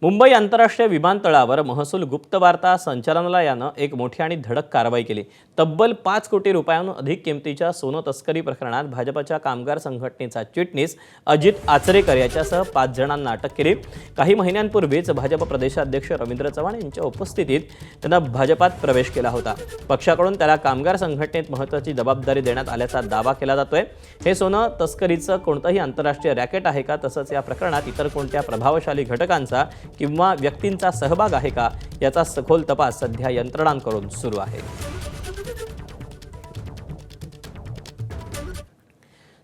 मुंबई आंतरराष्ट्रीय विमानतळावर महसूल गुप्तवार्ता संचालनालयानं एक मोठी आणि धडक कारवाई केली। तब्बल 5 कोटी रुपयांहून अधिक किमतीच्या सोनं तस्करी प्रकरणात भाजपच्या कामगार संघटनेचा चिटणीस अजित आचरेकर याच्यासह 5 जणांना अटक केली। काही महिन्यांपूर्वीच भाजप प्रदेशाध्यक्ष रवींद्र चव्हाण यांच्या उपस्थितीत त्यानं भाजपात प्रवेश केला होता। पक्षाकडून त्याला कामगार संघटनेत महत्त्वाची जबाबदारी देण्यात आल्याचा दावा केला जातोय। हे सोनं तस्करीचं कोणतंही आंतरराष्ट्रीय रॅकेट आहे का, तसंच या प्रकरणात इतर कोणत्या प्रभावशाली घटकांचा किंवा व्यक्तींचा सहभाग आहे का, याचा सखोल तपास सध्या यंत्रणांकडून सुरू आहे।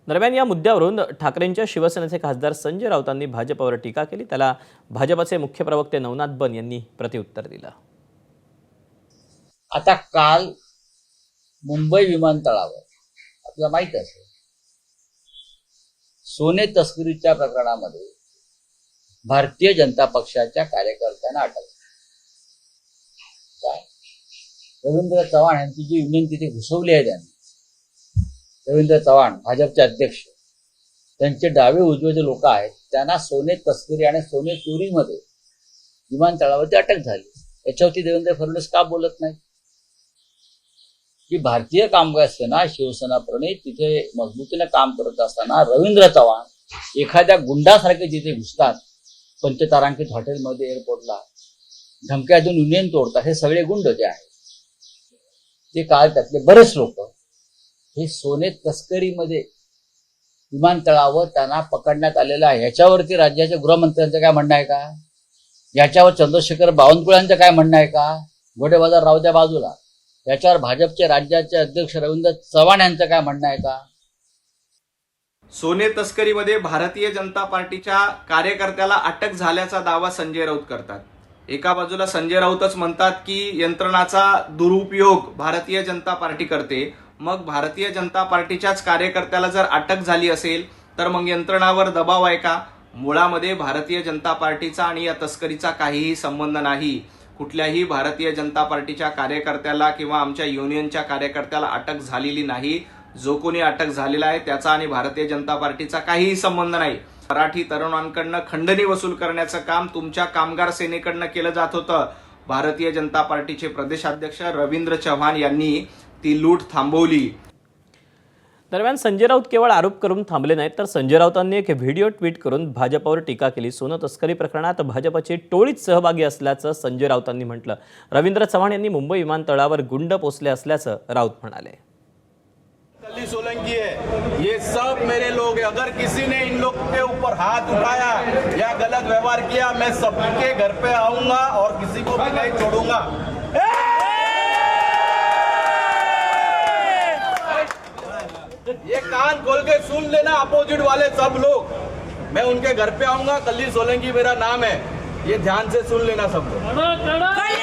दरम्यान या मुद्द्यावरून ठाकरेंच्या शिवसेनेचे खासदार संजय राऊतांनी भाजपवर टीका केली। त्याला भाजपचे मुख्य प्रवक्ते नवनाथ बन यांनी प्रत्युत्तर दिलं। आता काल मुंबई विमानतळावर आपल्याला माहित असेल सोने तस्करीच्या प्रकरणामध्ये भारतीय जनता पक्षाच्या कार्यकर्त्यांना अटक झाली। रवींद्र चव्हाण यांची जी युनियन तिथे घुसवली आहे त्यांनी, रवींद्र चव्हाण भाजपचे अध्यक्ष, त्यांचे डावे उजवे जे लोक आहेत त्यांना सोने तस्करी आणि सोने चोरीमध्ये विमानतळावरती अटक झाली। याच्यावरती देवेंद्र फडणवीस का बोलत नाही की भारतीय कामगार सेना शिवसेना प्रणित तिथे मजबूतीने काम करत असताना रवींद्र चव्हाण एखाद्या गुंडासारखे जिथे घुसतात, पंचतारांकित हॉटेलमध्ये एअरपोर्टला धमक्या देऊन युनियन तोडतात, हे सगळे गुंड जे आहेत ते काल त्यातले बरेच लोक हे सोने तस्करीमध्ये विमानतळावर त्यांना पकडण्यात आलेलं आहे। याच्यावरती राज्याच्या गृहमंत्र्यांचं काय म्हणणं आहे का? याच्यावर चंद्रशेखर बावनकुळेंचं काय म्हणणं आहे का? घोडेबाजार राहू द्या बाजूला, याच्यावर भाजपचे राज्याचे अध्यक्ष रवींद्र चव्हाण यांचं काय म्हणणं आहे का? सोने तस्करीमध्ये भारतीय जनता पार्टीच्या कार्यकर्त्याला अटक झाल्याचा दावा संजय राऊत करतात। एका बाजूला संजय राऊतच म्हणतात की यंत्रणाचा दुरुपयोग भारतीय जनता पार्टी करते, मग भारतीय जनता पार्टीच्याच कार्यकर्त्याला जर अटक झाली असेल तर मग यंत्रणावर दबाव आहे का? मुळामध्ये भारतीय जनता पार्टीचा आणि या तस्करीचा काहीही संबंध नाही। कुठल्याही भारतीय जनता पार्टीच्या कार्यकर्त्याला किंवा आमच्या युनियनच्या कार्यकर्त्याला अटक झालेली नाही। जो कोणी अटक झालेला आहे त्याचा आणि भारतीय जनता पार्टीचा काहीही संबंध नाही। मराठी तरुणांकडनं खंडणी वसूल करण्याचं काम तुमच्या कामगार सेनेकडनं केलं जात होतं। भारतीय जनता पार्टीचे प्रदेशाध्यक्ष रवींद्र चव्हाण यांनी ती लूट थांबवली। दरम्यान संजय राऊत केवळ आरोप करून थांबले नाहीत, तर संजय राऊतांनी एक व्हिडिओ ट्विट करून भाजपवर टीका केली। सोनं तस्करी प्रकरणात भाजपची टोळीच सहभागी असल्याचं संजय राऊतांनी म्हटलं। रवींद्र चव्हाण यांनी मुंबई विमानतळावर गुंड पोचले असल्याचं राऊत म्हणाले। कल्ली सोलंकी है, ये सब मेरे लोग हैं। अगर किसी ने इन लोग के ऊपर हाथ उठाया या गलत व्यवहार किया, मैं सबके घर पे आऊंगा और किसी को भी नहीं छोड़ूंगा। ये कान खोल के सुन लेना अपोजिट वाले सब लोग, मैं उनके घर पे आऊंगा। कल्ली सोलंकी मेरा नाम है, ये ध्यान से सुन लेना सब लोग।